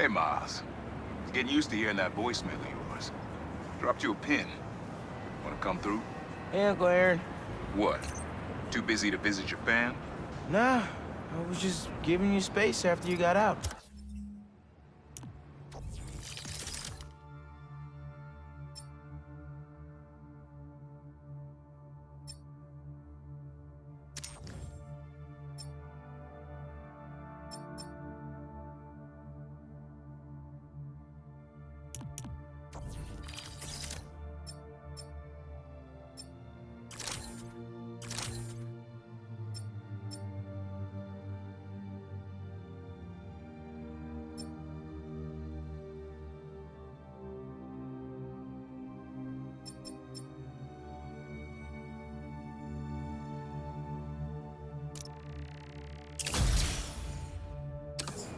Hey, Miles. I was getting used to hearing that voicemail of yours. Dropped you a pin. Wanna come through? Hey, Uncle Aaron. What? Too busy to visit your fam? Nah, I was just giving you space after you got out.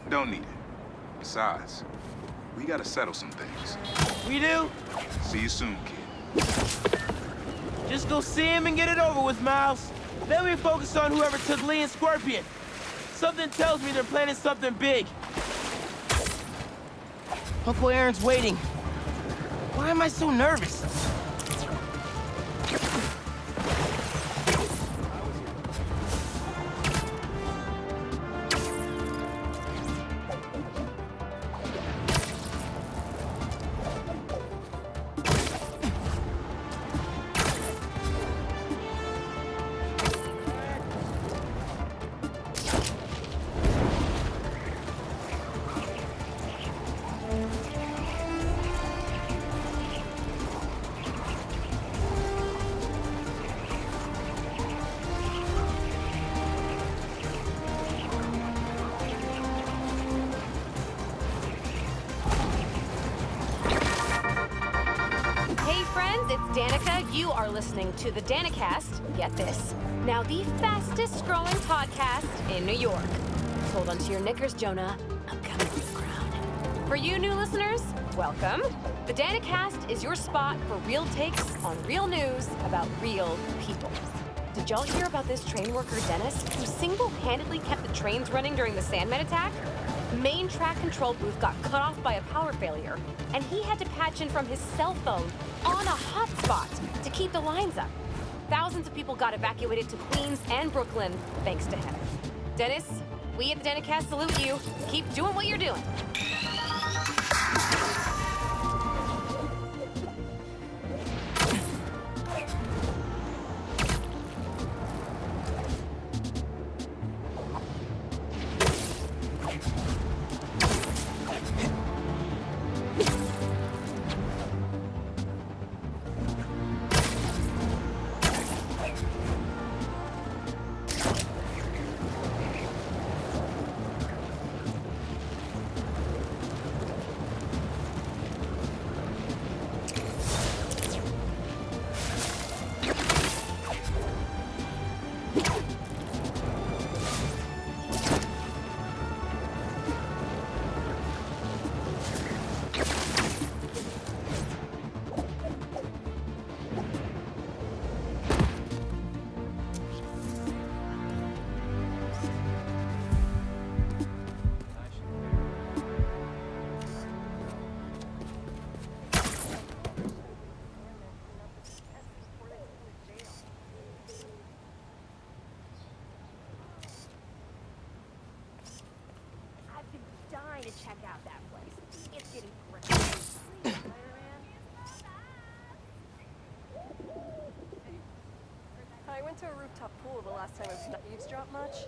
Don't need it. Besides, we gotta settle some things. We do? See you soon, kid. Just go see him and get it over with, Miles. Then we focus on whoever took Lee and Scorpion. Something tells me they're planning something big. Uncle Aaron's waiting. Why am I so nervous? It's Danica. You are listening to the Danicast. Get this. Now the fastest growing podcast in New York. Hold on to your knickers, Jonah. I'm coming for the crown. For you new listeners, welcome. The Danicast is your spot for real takes on real news about real people. Did y'all hear about this train worker, Dennis, who single-handedly kept the trains running during the Sandman attack? Main track control booth got cut off by a power failure, and he had to patch in from his cell phone on a hotspot to keep the lines up. Thousands of people got evacuated to Queens and Brooklyn thanks to him. Dennis, we at the Danicast salute you. Keep doing what you're doing. To check out that place. It's getting great. I went to a rooftop pool the last time I was eavesdrop much.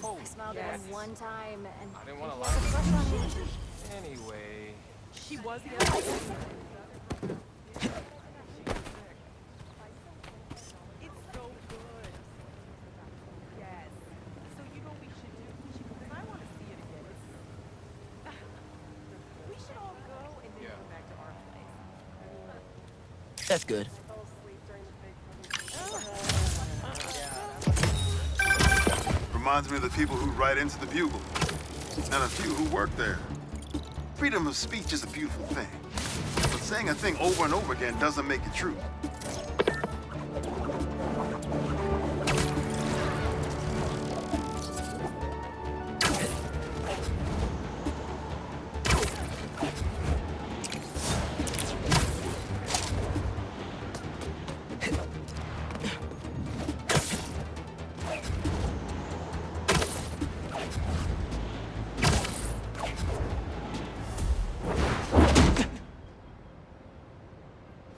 I smiled at him one time and I didn't want to he lie. had a crush on me. Anyway, She was the It's so good. Yes. So you know what we should do? Because I want to see it again. We should all go and then go back to our place. That's good. fell asleep during the big Reminds me of the people who write into the Bugle. and a few who work there. Freedom of speech is a beautiful thing, but saying a thing over and over again doesn't make it true.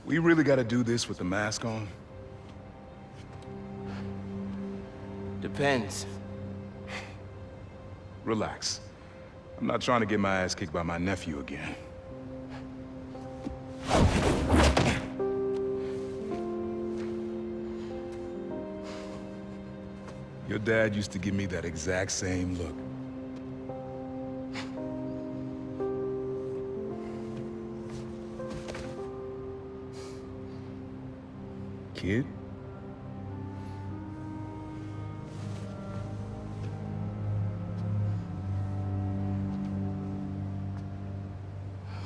We really gotta do this with the mask on? Depends. Relax. I'm not trying to get my ass kicked by my nephew again. Your dad used to give me that exact same look. Kid?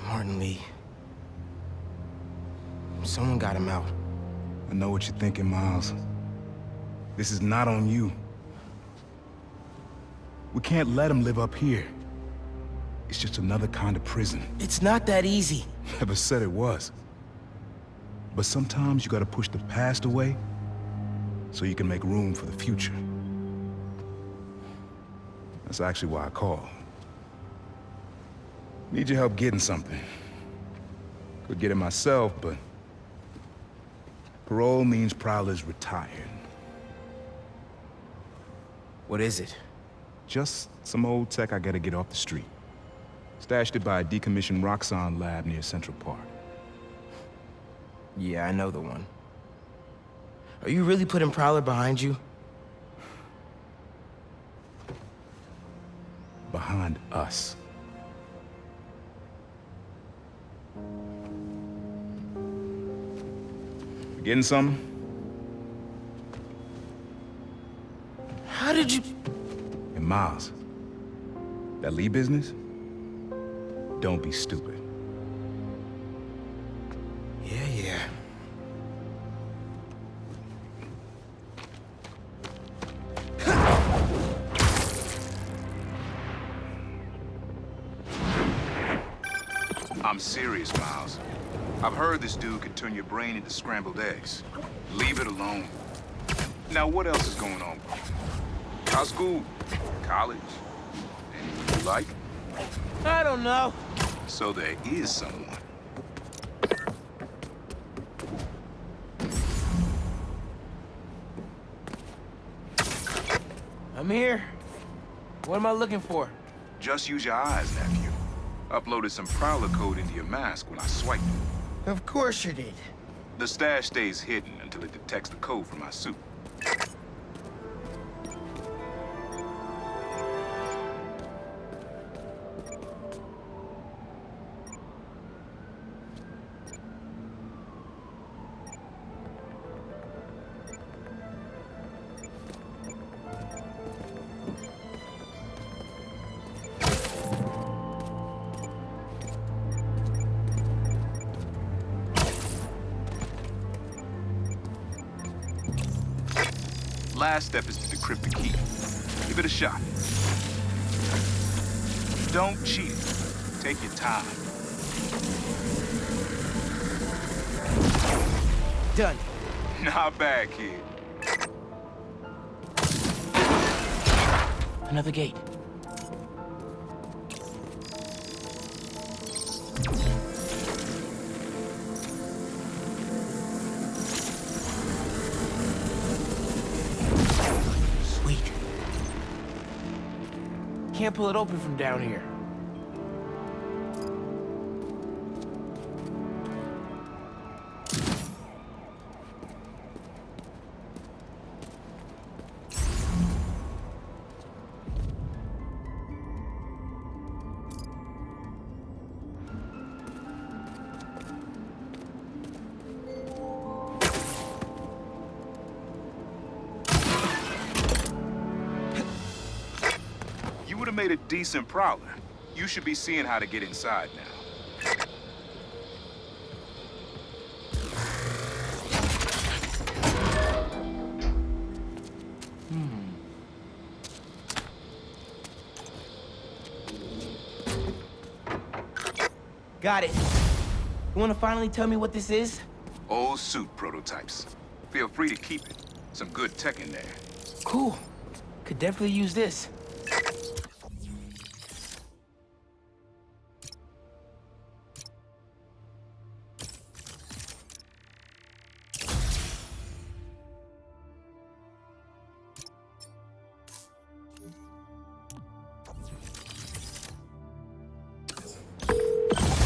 Martin Lee. Someone got him out. I know what you're thinking, Miles. This is not on you. We can't let him live up here. It's just another kind of prison. It's not that easy. Never said it was. But sometimes you gotta push the past away so you can make room for the future. That's actually why I called. Need your help getting something. Could get it myself, but parole means Prowler's retired. What is it? Just some old tech I gotta get off the street. Stashed it by a decommissioned Roxxon lab near Central Park. Yeah, I know the one. Are you really putting Prowler behind you? Behind us. You getting something? How did you... And Miles, that Lee business? Don't be stupid. Yeah. I'm serious, Miles. I've heard this dude could turn your brain into scrambled eggs. Leave it alone. Now, what else is going on, bro? How's school? College? Anyone you like? I don't know. So there is someone. I'm here. What am I looking for? Just use your eyes, nephew. Uploaded some Prowler code into your mask when I swiped it. Of course you did. The stash stays hidden until it detects the code from my suit. Last step is to decrypt the key. Give it a shot. Don't cheat. Take your time. Done. Not bad, kid. Another gate. Sweet. Can't pull it open from down here. You would have made a decent prowler. You should be seeing how to get inside now. Got it. You wanna finally tell me what this is? Old suit prototypes. Feel free to keep it. Some good tech in there. Cool. Could definitely use this.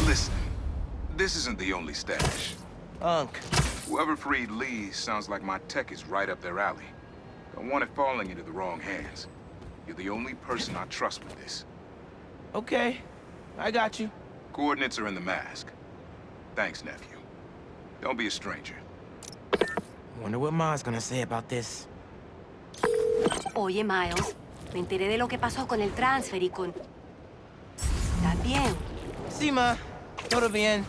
Listen, this isn't the only stash. Unc. Whoever freed Lee sounds like my tech is right up their alley. Don't want it falling into the wrong hands. You're the only person I trust with this. Okay. I got you. Coordinates are in the mask. Thanks, nephew. Don't be a stranger. Wonder what Ma's gonna say about this. Oye, Miles, me enteré de lo que pasó con el transfer y con... ¿Estás bien? Sí, ma. Todo bien.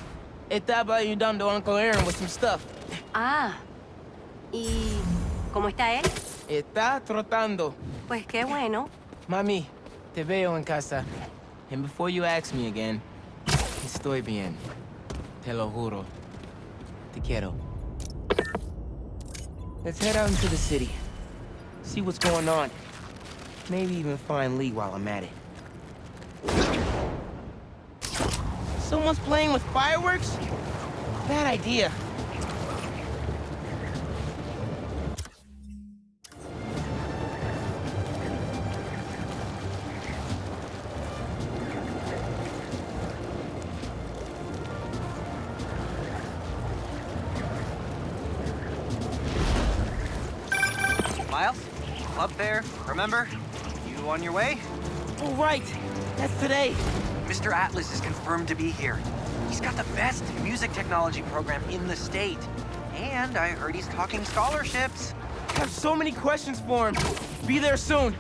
Estaba ayudando a Uncle Aaron with some stuff. Ah, ¿y cómo está él? Está trotando. Pues qué bueno. Mami, te veo en casa. And before you ask me again, estoy bien. Te lo juro. Te quiero. Let's head out into the city. See what's going on. Maybe even find Lee while I'm at it. Someone's playing with fireworks? Bad idea. Miles? Up there, remember? You on your way? Oh, right. That's today. Mr. Atlas is confirmed to be here. He's got the best music technology program in the state. And I heard he's talking scholarships. I have so many questions for him. Be there soon.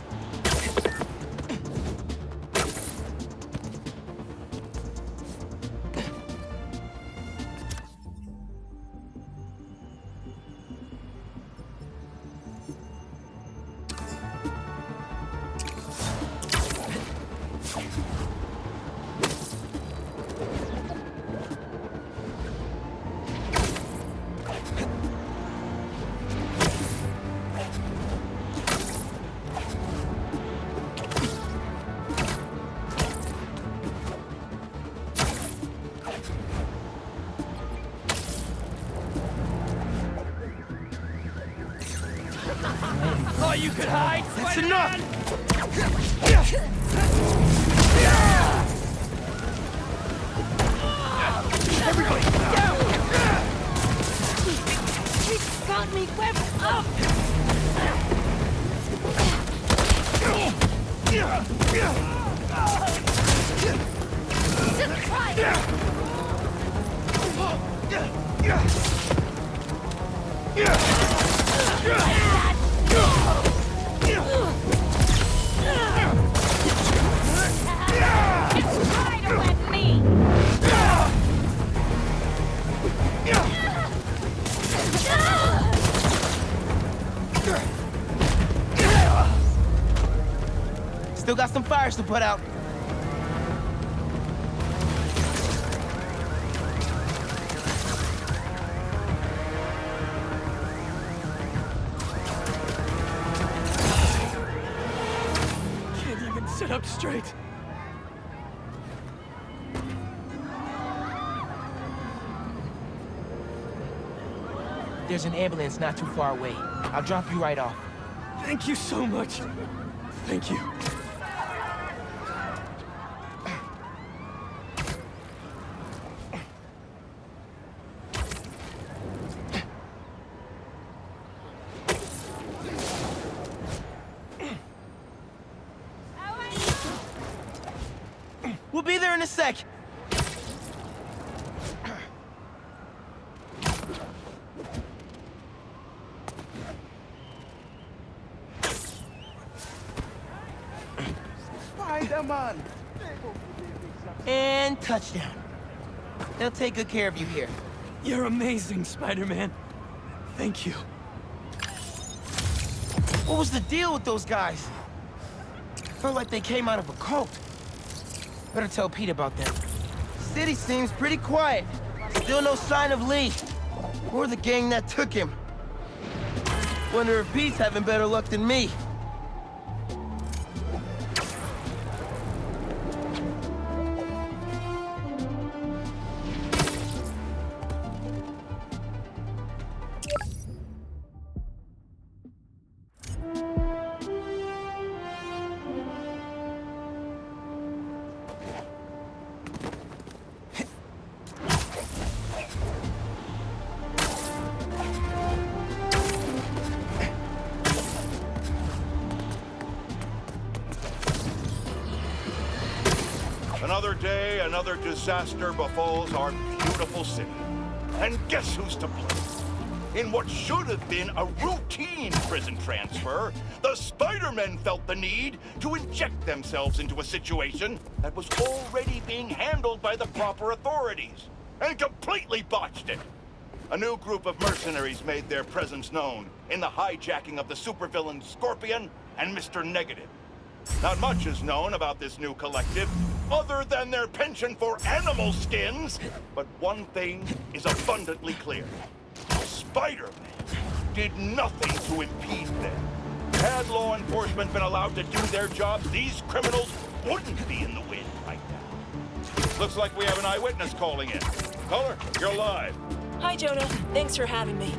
Oh, you could hide? That's enough! Everybody, down! He's got me whipped up! Just try it! Try to wet me! Still got some fires to put out. Can't even sit up straight. There's an ambulance not too far away. I'll drop you right off. Thank you so much. Thank you. We'll be there in a sec. And touchdown. They'll take good care of you here. You're amazing, Spider-Man. Thank you. What was the deal with those guys? Felt like they came out of a cult. Better tell Pete about that. City seems pretty quiet. Still no sign of Lee. Or the gang that took him. Wonder if Pete's having better luck than me. Another day, another disaster befalls our beautiful city. And guess who's to blame? In what should have been a routine prison transfer, the Spider-Men felt the need to inject themselves into a situation that was already being handled by the proper authorities, and completely botched it. A new group of mercenaries made their presence known in the hijacking of the supervillain Scorpion and Mr. Negative. Not much is known about this new collective, other than their penchant for animal skins, but one thing is abundantly clear. Spider-Man did nothing to impede them. Had law enforcement been allowed to do their jobs, these criminals wouldn't be in the wind right now. Looks like we have an eyewitness calling in. Caller, you're live. Hi, Jonah. Thanks for having me.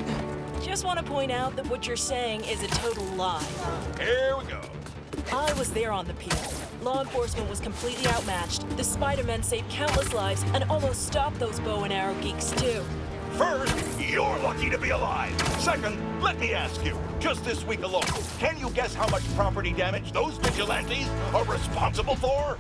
Just want to point out that what you're saying is a total lie. Here we go. I was there on the pier. Law enforcement was completely outmatched. The Spider-Men saved countless lives and almost stopped those bow and arrow geeks, too. First, you're lucky to be alive. Second, let me ask you, just this week alone, can you guess how much property damage those vigilantes are responsible for?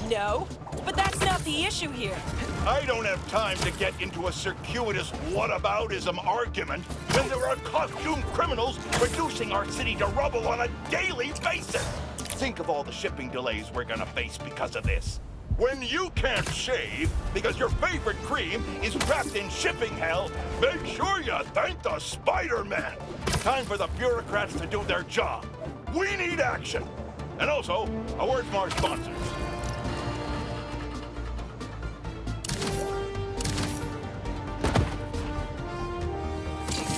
No, but that's not the issue here. I don't have time to get into a circuitous whataboutism argument when there are costumed criminals reducing our city to rubble on a daily basis. Think of all the shipping delays we're gonna face because of this. When you can't shave because your favorite cream is wrapped in shipping hell, make sure you thank the Spider-Man. Time for the bureaucrats to do their job. We need action. And also, a word from our sponsors.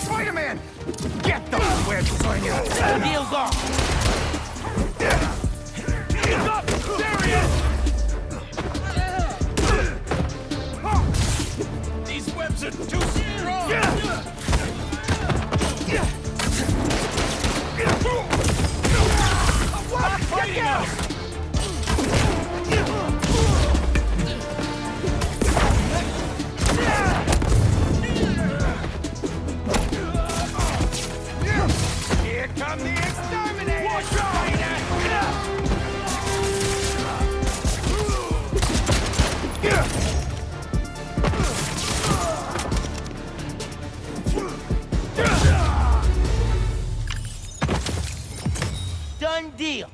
Spider-Man! Get those webs on you! Deal's off! He's up! There he is! These webs are too strong! Stop fighting us! Here come the exterminators! Watch out! Done deal.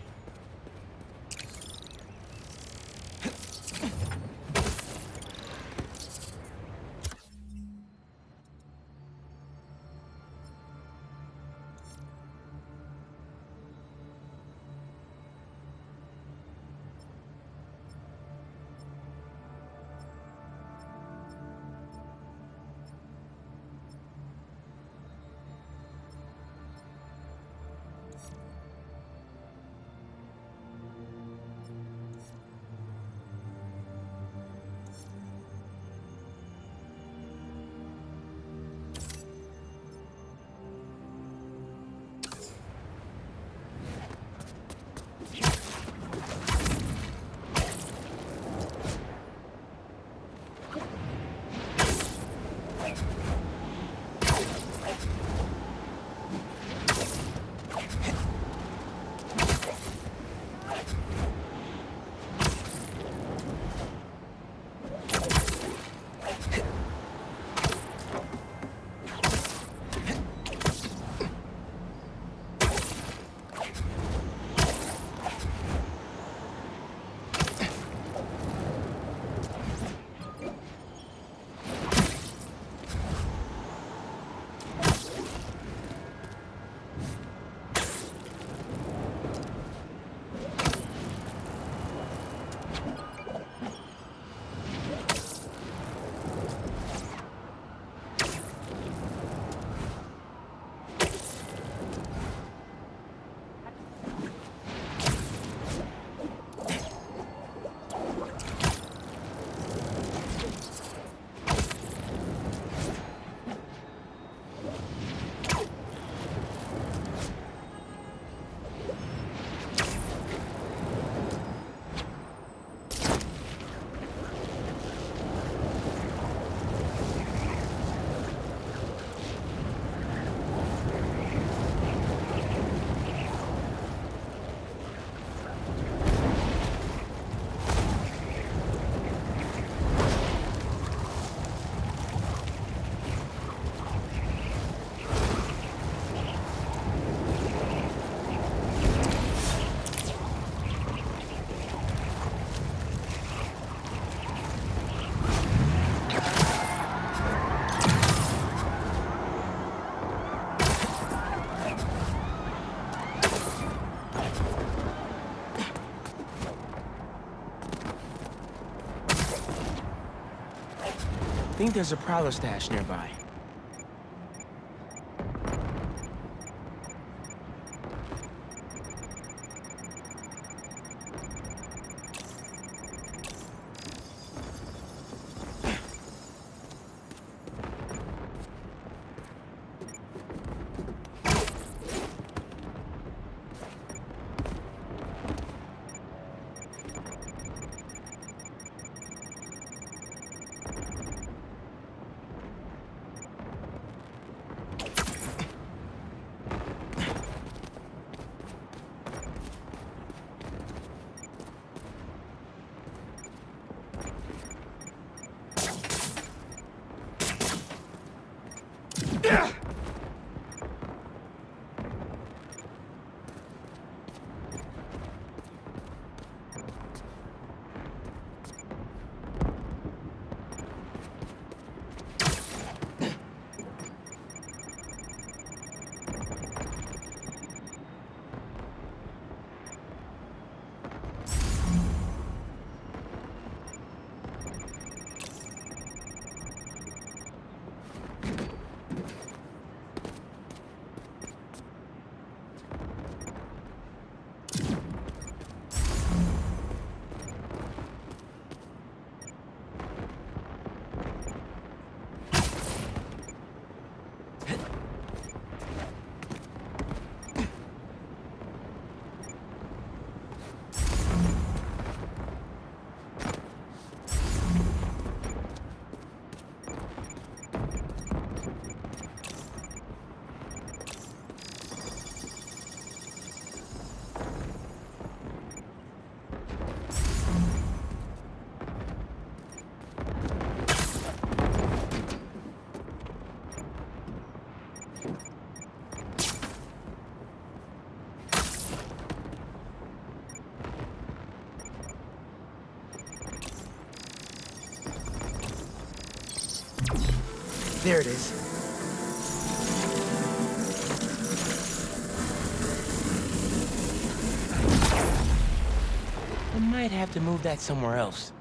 think there's a Prowler stash nearby. There it is. I might have to move that somewhere else.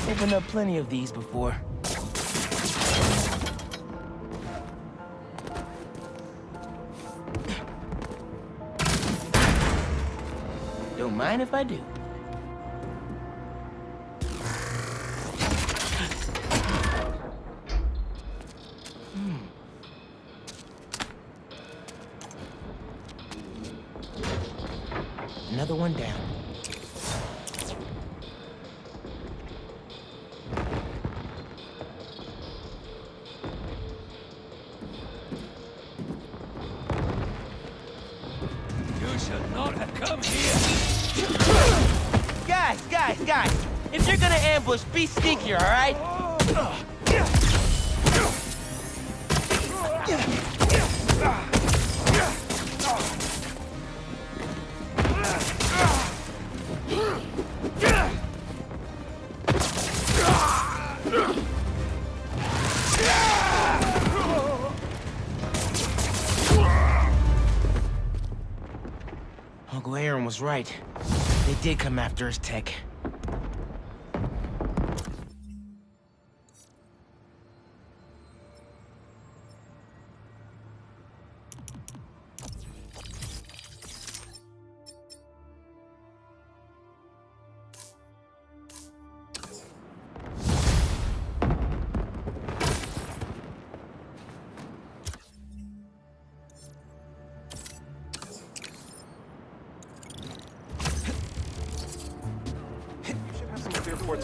Opened up plenty of these before. Don't mind if I do. Another one down. Guys, if you're gonna ambush, be sneakier, all right? Uncle Aaron was right. They did come after his tech.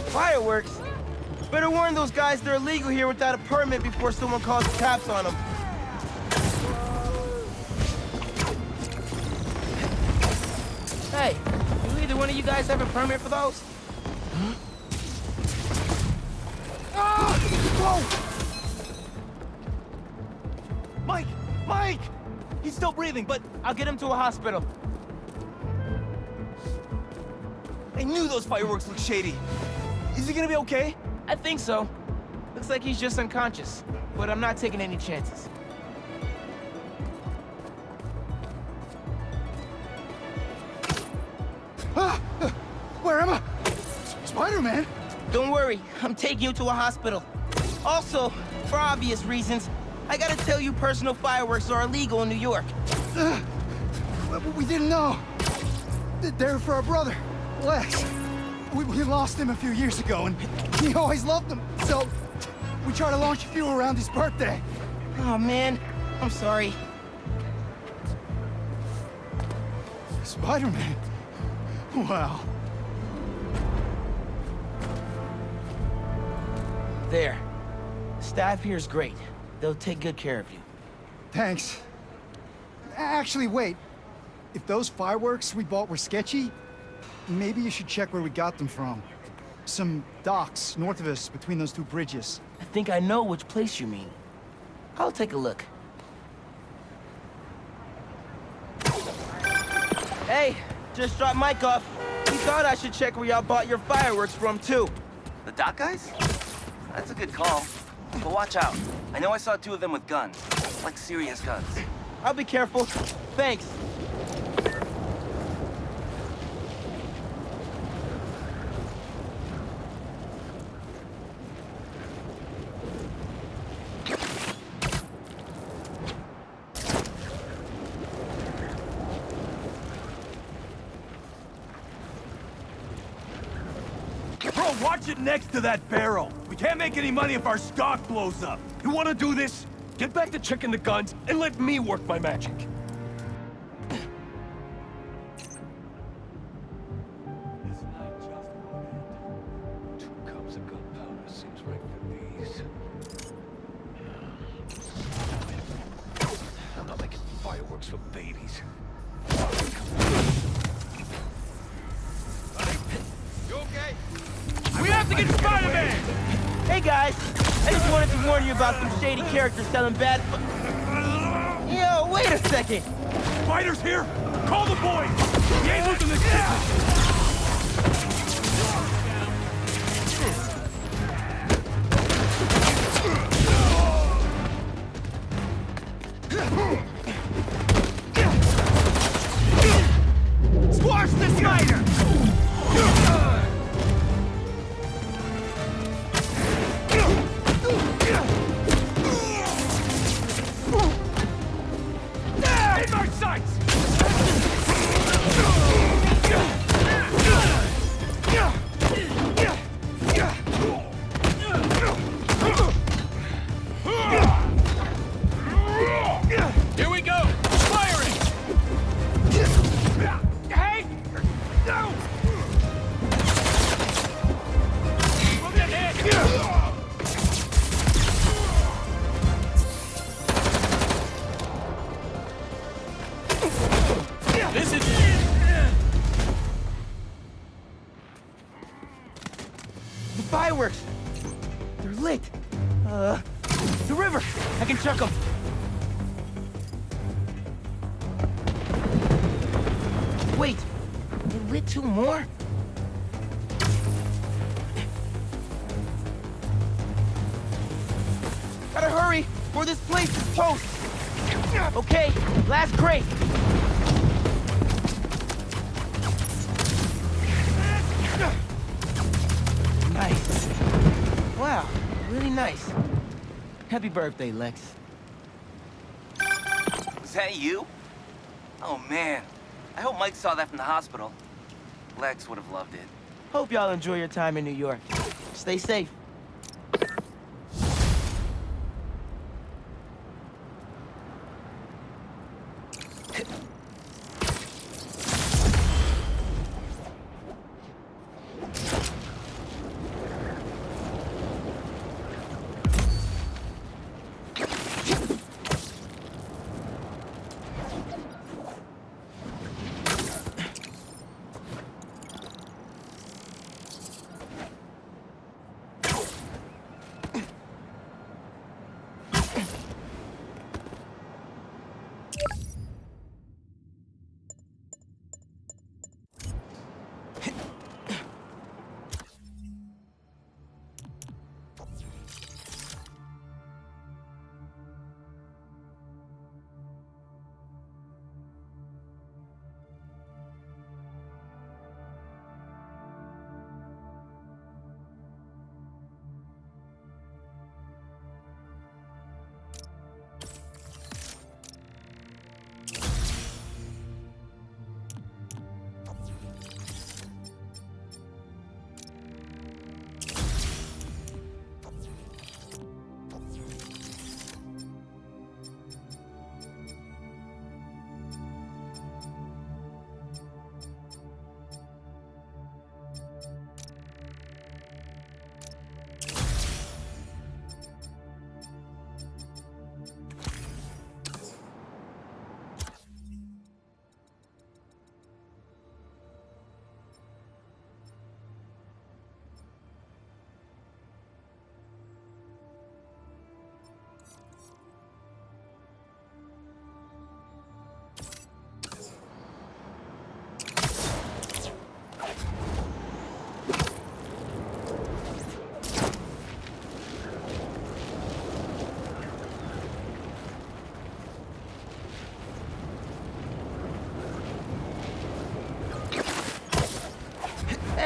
Fireworks? Better warn those guys they're illegal here without a permit before someone calls the cops on them. Hey, do either one of you guys have a permit for those? Huh? Ah! Whoa! Mike! He's still breathing, but I'll get him to a hospital. I knew those fireworks looked shady. Is he gonna be okay? I think so. Looks like he's just unconscious, but I'm not taking any chances. Where am I? Spider-Man? Don't worry, I'm taking you to a hospital. Also, for obvious reasons, I gotta tell you personal fireworks are illegal in New York. We didn't know. They're for our brother, Lex. We lost him a few years ago, and he always loved them, so we tried to launch a few around his birthday. Oh, man. I'm sorry. Spider-Man? Wow. There. The staff here is great. They'll take good care of you. Thanks. Actually, wait. If those fireworks we bought were sketchy, maybe you should check where we got them from. Some docks north of us between those two bridges. I think I know which place you mean. I'll take a look. Hey, just dropped Mike off. He thought I should check where y'all bought your fireworks from, too. The dock guys? That's a good call. But watch out. I know I saw 2 of them with guns. Like serious guns. I'll be careful. Thanks. Bro, watch it next to that barrel. We can't make any money if our stock blows up. You want to do this? Get back to checking the guns and let me work my magic. I'm not making fireworks for babies. You okay? We have to get Spider-Man! Hey guys, I just wanted to warn you about some shady characters selling bad Yo, wait a second! Spider's here? Call the boys! We ain't losing this business! Squash the spider! In my sights! Here we go! Firing! Hey! No! We'll get hit! This is... The fireworks! They're lit! The river! I can chuck them! Wait! They lit 2 more? Gotta hurry, or this place is toast! Okay, last crate! Nice. Wow, really nice. Happy birthday, Lex. Was that you? Oh, man. I hope Mike saw that from the hospital. Lex would have loved it. Hope y'all enjoy your time in New York. Stay safe.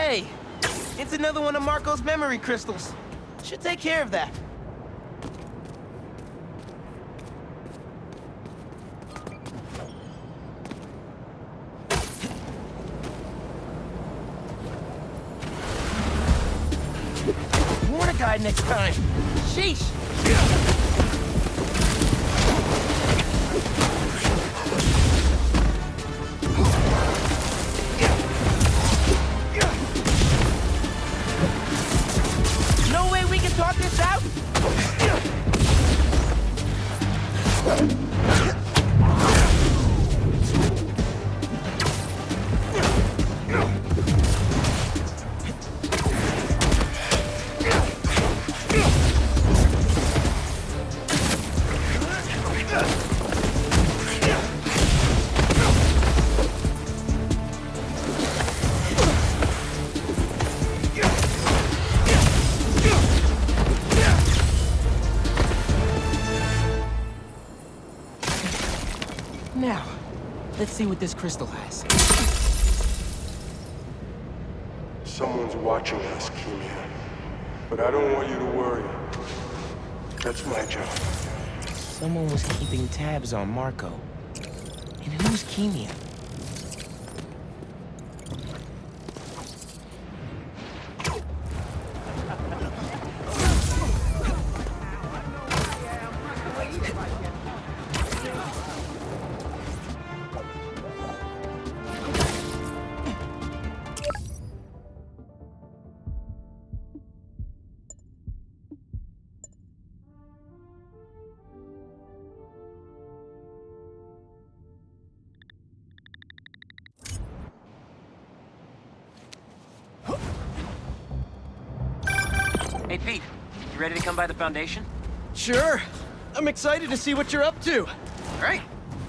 Hey, it's another one of Marco's memory crystals. Should take care of that. Warn a guy next time. Sheesh. No way we can talk this out? Now, let's see what this crystal has. Someone's watching us, Keemia. But I don't want you to worry. That's my job. Someone was keeping tabs on Marco. And who's Keemia? Hey, Pete, you ready to come by the Foundation? Sure. I'm excited to see what you're up to. Great.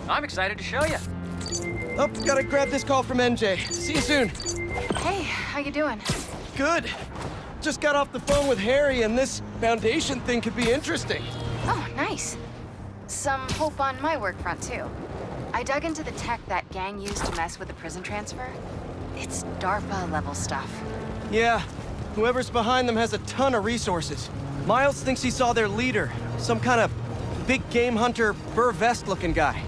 I'm excited to show you. Oh, gotta grab this call from MJ. See you soon. Hey, how you doing? Good. Just got off the phone with Harry, and this Foundation thing could be interesting. Oh, nice. Some hope on my work front, too. I dug into the tech that gang used to mess with the prison transfer. It's DARPA-level stuff. Yeah. Whoever's behind them has a ton of resources. Miles thinks he saw their leader, some kind of big game hunter, fur vest-looking guy.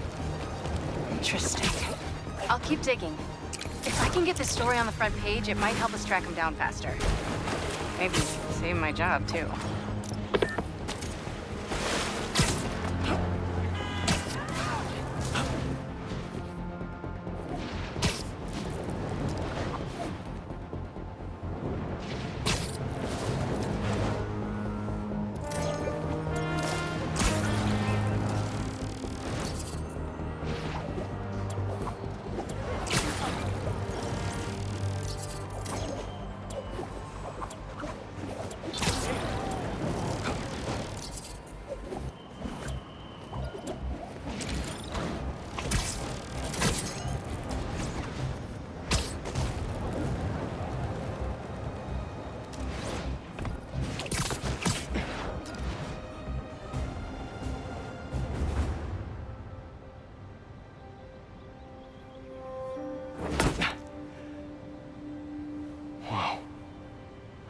Interesting. I'll keep digging. If I can get this story on the front page, it might help us track him down faster. Maybe save my job, too.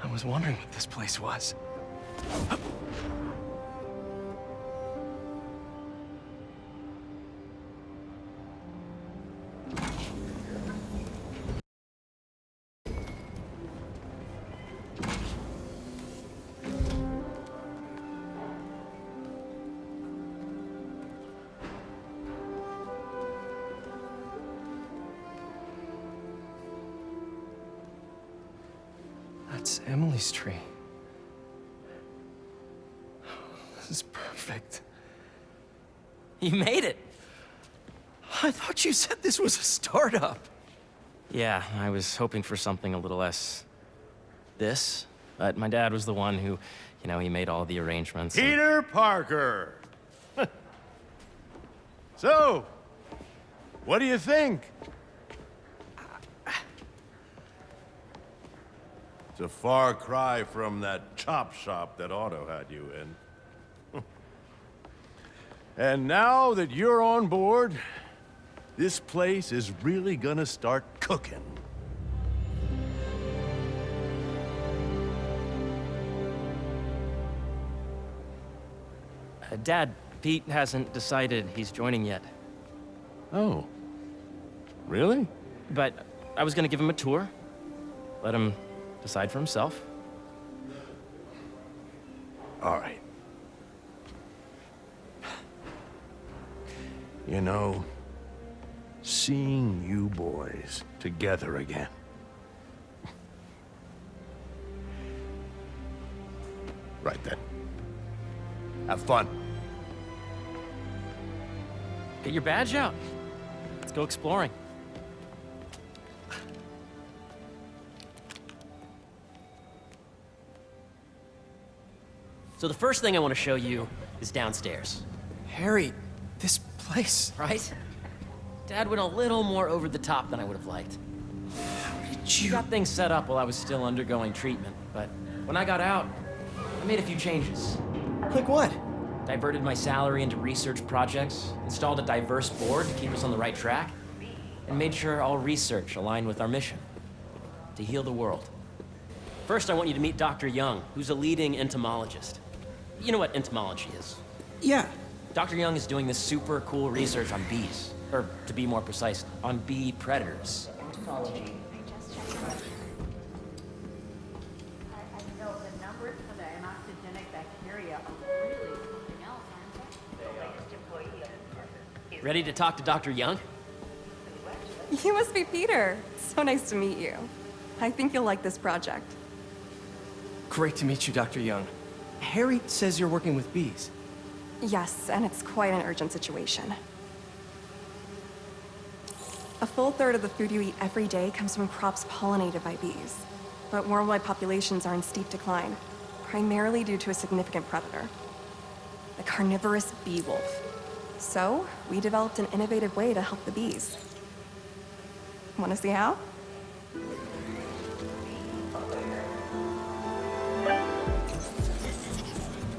I was wondering what this place was. That's Emily's tree. This is perfect. You made it! I thought you said this was a startup. Yeah, I was hoping for something a little less... this. But my dad was the one who, you know, he made all the arrangements. Peter Parker! So, what do you think? It's a far cry from that chop shop that Otto had you in. And now that you're on board, this place is really gonna start cooking. Dad, Pete hasn't decided he's joining yet. Oh. Really? But I was gonna give him a tour. Let him decide for himself. All right. You know, seeing you boys together again. Right then. Have fun. Get your badge out. Let's go exploring. So the first thing I want to show you is downstairs. Harry, this place. Right? Dad went a little more over the top than I would have liked. He got things set up while I was still undergoing treatment, but when I got out, I made a few changes. Like what? Diverted my salary into research projects, installed a diverse board to keep us on the right track, and made sure all research aligned with our mission, to heal the world. First, I want you to meet Dr. Young, who's a leading entomologist. You know what entomology is? Yeah. Dr. Young is doing this super cool research on bees, or to be more precise, on bee predators. Entomology. Ready to talk to Dr. Young? You must be Peter. So nice to meet you. I think you'll like this project. Great to meet you, Dr. Young. Harry says you're working with bees. Yes, and it's quite an urgent situation. A full third of the food you eat every day comes from crops pollinated by bees. But worldwide populations are in steep decline, primarily due to a significant predator, the carnivorous bee wolf. So, we developed an innovative way to help the bees. Want to see how?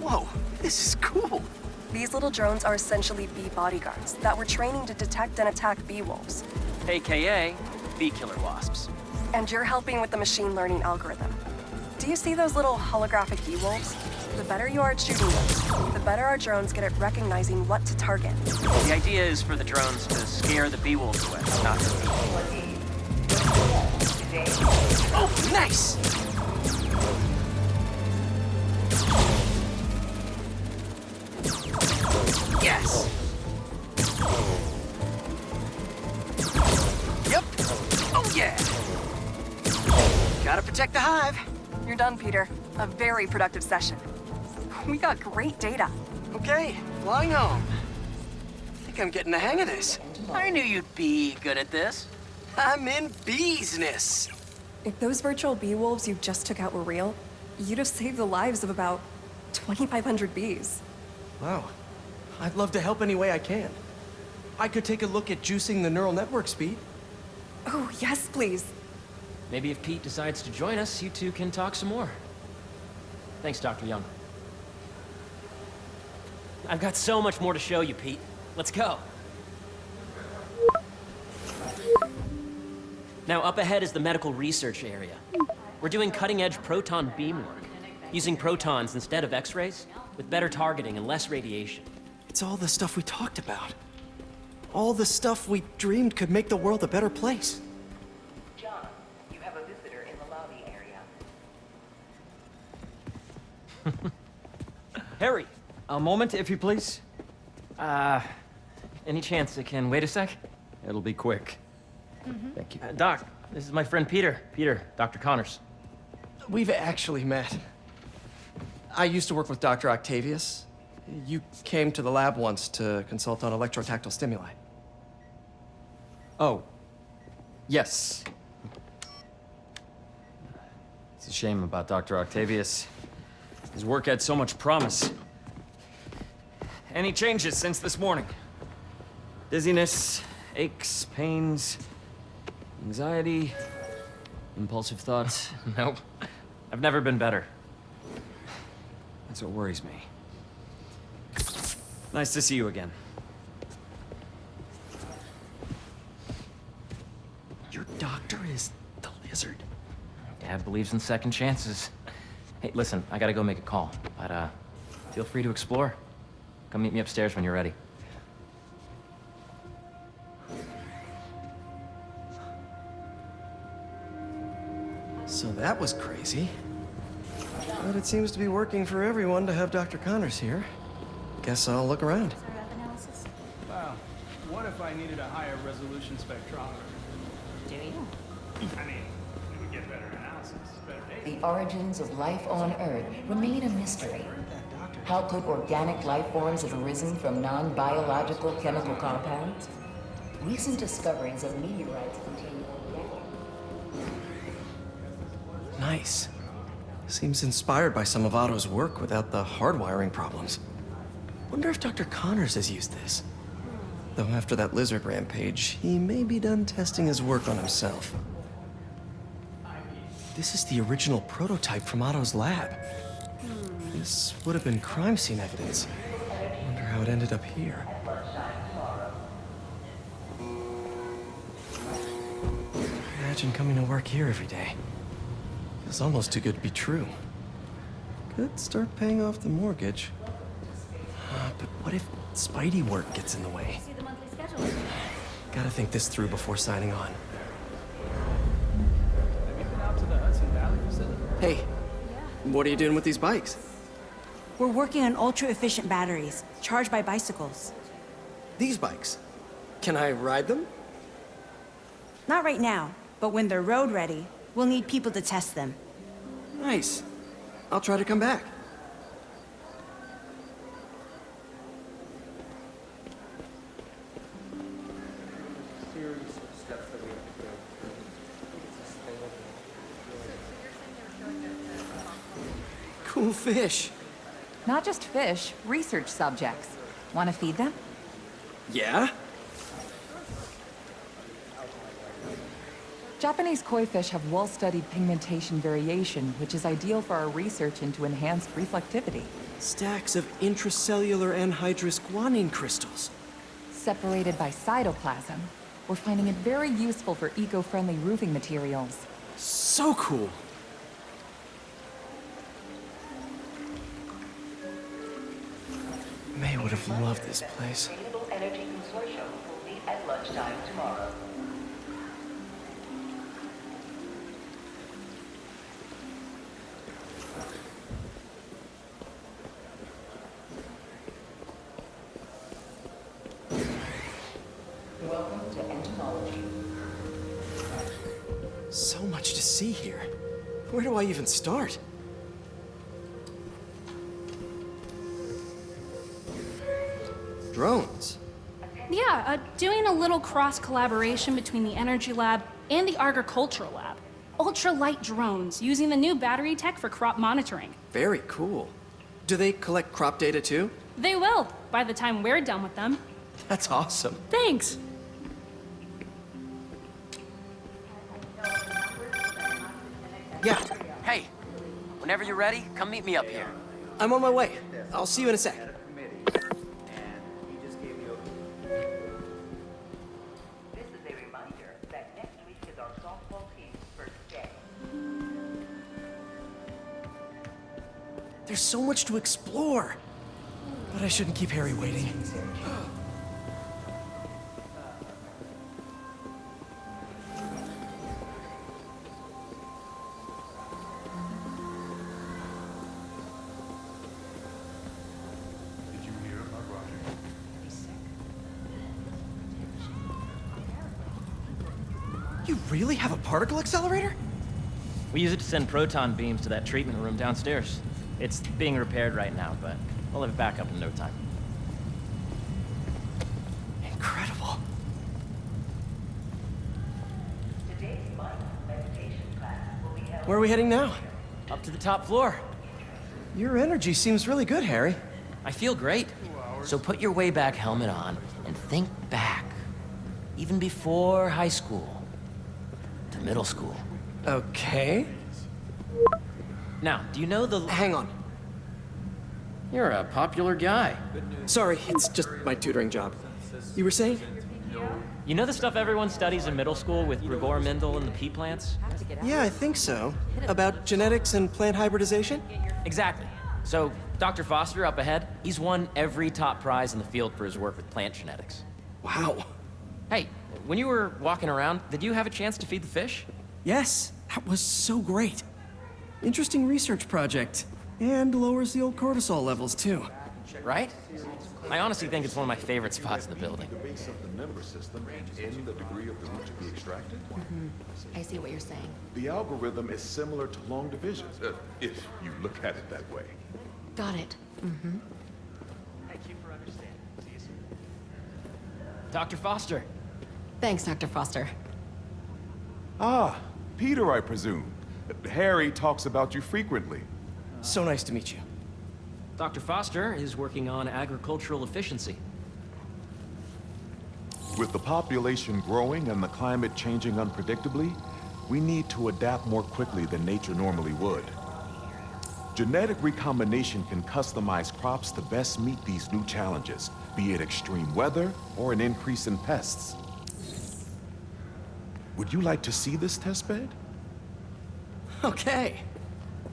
Whoa, this is cool. These little drones are essentially bee bodyguards that we're training to detect and attack bee wolves. AKA bee killer wasps. And you're helping with the machine learning algorithm. Do you see those little holographic bee wolves? The better you are at shooting them, the better our drones get at recognizing what to target. The idea is for the drones to scare the bee wolves away, not to... Oh, nice! Yes! Yep! Oh, yeah! Gotta protect the hive. You're done, Peter. A very productive session. We got great data. Okay, flying home. I think I'm getting the hang of this. I knew you'd be good at this. I'm in business. If those virtual bee wolves you just took out were real, you'd have saved the lives of about 2,500 bees. Wow. I'd love to help any way I can. I could take a look at juicing the neural network speed. Oh, yes, please. Maybe if Pete decides to join us, you two can talk some more. Thanks, Dr. Young. I've got so much more to show you, Pete. Let's go. Now, up ahead is the medical research area. We're doing cutting-edge proton beam work, using protons instead of X-rays, with better targeting and less radiation. It's all the stuff we talked about. All the stuff we dreamed could make the world a better place. John, you have a visitor in the lobby area. Harry! A moment, if you please. Any chance it can wait a sec? It'll be quick. Thank you. Doc, this is my friend Peter. Peter, Dr. Connors. We've actually met. I used to work with Dr. Octavius. You came to the lab once to consult on electrotactile stimuli. Oh. Yes. It's a shame about Dr. Octavius. His work had so much promise. Any changes since this morning? Dizziness, aches, pains, anxiety, impulsive thoughts? Nope. I've never been better. That's what worries me. Nice to see you again. Your doctor is the lizard. Dad believes in second chances. Hey, listen, I gotta go make a call, but feel free to explore. Come meet me upstairs when you're ready. So that was crazy. But it seems to be working for everyone to have Dr. Connors here. Guess I'll look around. Wow. What if I needed a higher resolution spectrometer? Do you? I mean, it would get better analysis, better data. The origins of life on Earth remain a mystery. How could organic life forms have arisen from non-biological chemical compounds? Recent discoveries of meteorites contain organic... Nice. Seems inspired by some of Otto's work without the hardwiring problems. Wonder if Dr. Connors has used this. Though after that lizard rampage, he may be done testing his work on himself. This is the original prototype from Otto's lab. This would have been crime scene evidence. Wonder how it ended up here. Imagine coming to work here every day. It's almost too good to be true. Could start paying off the mortgage. But what if Spidey work gets in the way? Gotta think this through before signing on. Have you been out to the Hudson Valley facility? Hey, what are you doing with these bikes? We're working on ultra-efficient batteries, charged by bicycles. These bikes? Can I ride them? Not right now, but when they're road ready, we'll need people to test them. Nice. I'll try to come back. Cool fish. Not just fish, research subjects. Want to feed them? Yeah? Japanese koi fish have well-studied pigmentation variation, which is ideal for our research into enhanced reflectivity. Stacks of intracellular anhydrous guanine crystals. Separated by cytoplasm, we're finding it very useful for eco-friendly roofing materials. So cool. May would have loved this place. Sustainable Energy Consortium will meet at lunchtime tomorrow. Welcome to entomology. So much to see here. Where do I even start? Drones. Yeah, doing a little cross-collaboration between the Energy Lab and the Agricultural Lab. Ultralight drones, using the new battery tech for crop monitoring. Very cool. Do they collect crop data too? They will, by the time we're done with them. That's awesome. Thanks! Yeah. Hey, whenever you're ready, come meet me up here. I'm on my way. I'll see you in a sec. There's so much to explore. But I shouldn't keep Harry waiting. Did you hear about Roger? You really have a particle accelerator? We use it to send proton beams to that treatment room downstairs. It's being repaired right now, but we'll have it back up in no time. Incredible. Where are we heading now? Up to the top floor. Your energy seems really good, Harry. I feel great. So put your way back helmet on and think back. Even before high school. To middle school. Okay. Now, do you know the... Hang on. You're a popular guy. Sorry, it's just my tutoring job. You were saying? You know the stuff everyone studies in middle school with Gregor Mendel and the pea plants? Yeah, I think so. About genetics and plant hybridization? Exactly. So, Dr. Foster up ahead, he's won every top prize in the field for his work with plant genetics. Wow. Hey, when you were walking around, did you have a chance to feed the fish? Yes, that was so great. Interesting research project. And lowers the old cortisol levels, too. Right? I honestly think it's one of my favorite spots in the building. The base of the member system and in the degree of the root to be extracted. I see what you're saying. The algorithm is similar to long division, if you look at it that way. Got it. Thank you for understanding. See you soon. Dr. Foster. Thanks, Dr. Foster. Ah, Peter, I presume. Harry talks about you frequently. So nice to meet you. Dr. Foster is working on agricultural efficiency. With the population growing and the climate changing unpredictably, we need to adapt more quickly than nature normally would. Genetic recombination can customize crops to best meet these new challenges, be it extreme weather or an increase in pests. Would you like to see this testbed? Okay.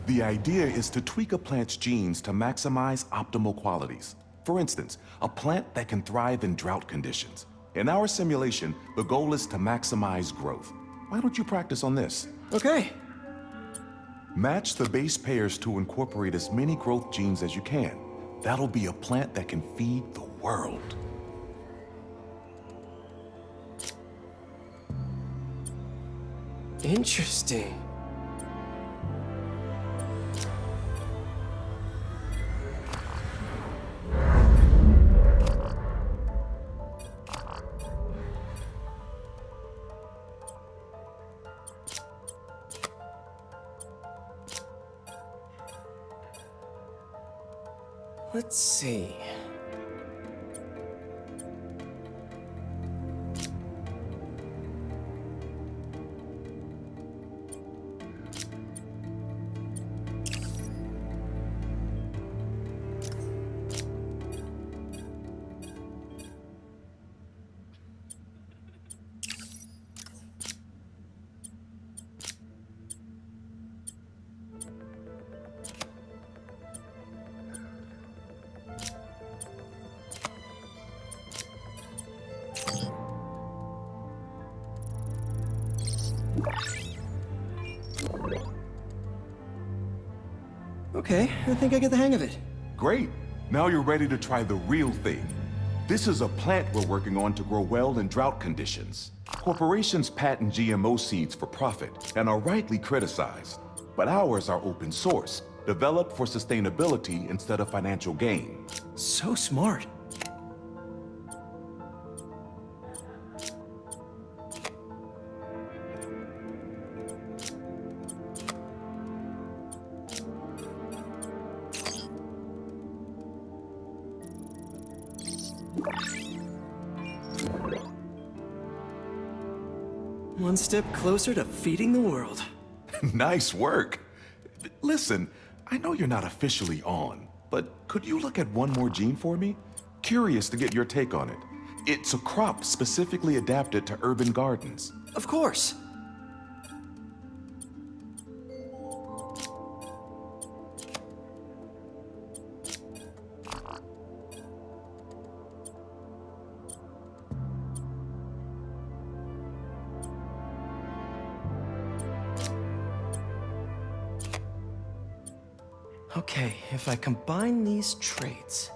The idea is to tweak a plant's genes to maximize optimal qualities. For instance, a plant that can thrive in drought conditions. In our simulation, the goal is to maximize growth. Why don't you practice on this? Okay. Match the base pairs to incorporate as many growth genes as you can. That'll be a plant that can feed the world. Interesting. Let's see. Okay, I think I get the hang of it. Great. Now you're ready to try the real thing. This is a plant we're working on to grow well in drought conditions. Corporations patent GMO seeds for profit and are rightly criticized. But ours are open source, developed for sustainability instead of financial gain. So smart. One step closer to feeding the world. Nice work. Listen, I know you're not officially on, but could you look at one more gene for me? Curious to get your take on it. It's a crop specifically adapted to urban gardens. Of course. Okay, if I combine these traits...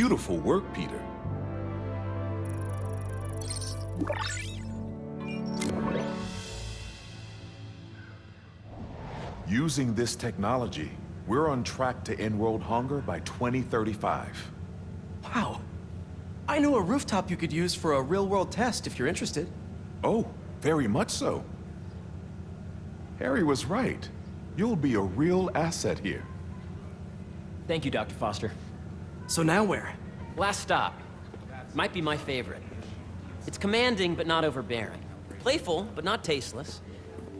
Beautiful work, Peter. Using this technology, we're on track to end world hunger by 2035. Wow. I know a rooftop you could use for a real-world test if you're interested. Oh, very much so. Harry was right. You'll be a real asset here. Thank you, Dr. Foster. So now where? Last stop. Might be my favorite. It's commanding, but not overbearing. Playful, but not tasteless.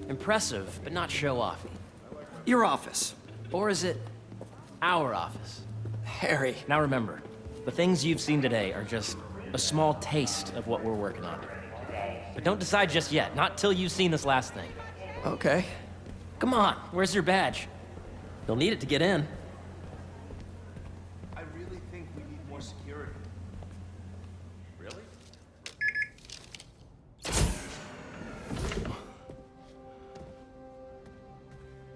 Impressive, but not show-offy. Your office. Or is it our office? Harry. Now remember, the things you've seen today are just a small taste of what we're working on. But don't decide just yet, not till you've seen this last thing. Okay. Come on, where's your badge? You'll need it to get in. I really think we need more security. Really?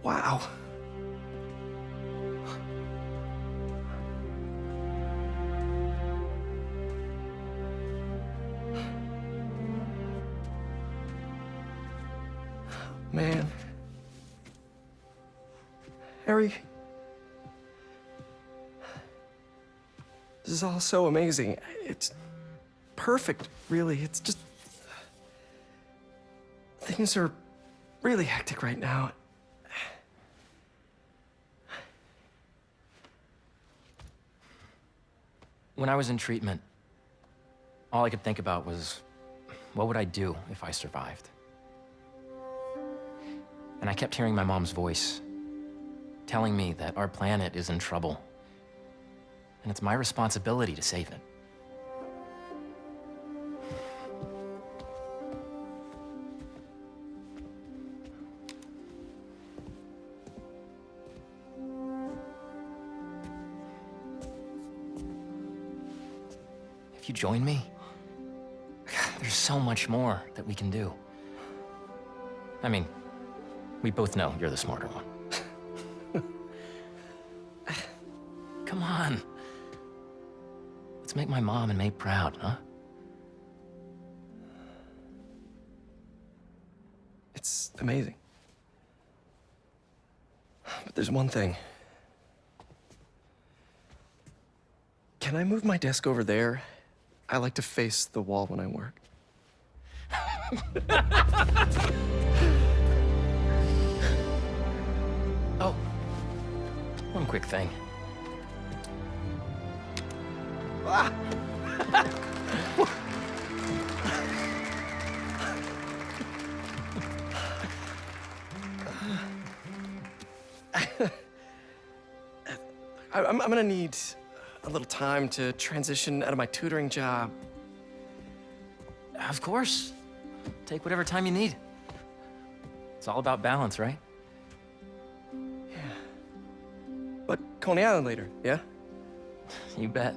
Wow. Man. Harry. This is all so amazing. It's perfect, really. It's just... Things are really hectic right now. When I was in treatment, all I could think about was, what would I do if I survived? And I kept hearing my mom's voice, telling me that our planet is in trouble, and it's my responsibility to save it. If you join me, there's so much more that we can do. I mean, we both know you're the smarter one. Come on. Let's make my mom and May proud, huh? It's amazing. But there's one thing. Can I move my desk over there? I like to face the wall when I work. Oh, one quick thing. Ah! I'm gonna need a little time to transition out of my tutoring job. Of course. Take whatever time you need. It's all about balance, right? But Coney Island later, yeah? You bet.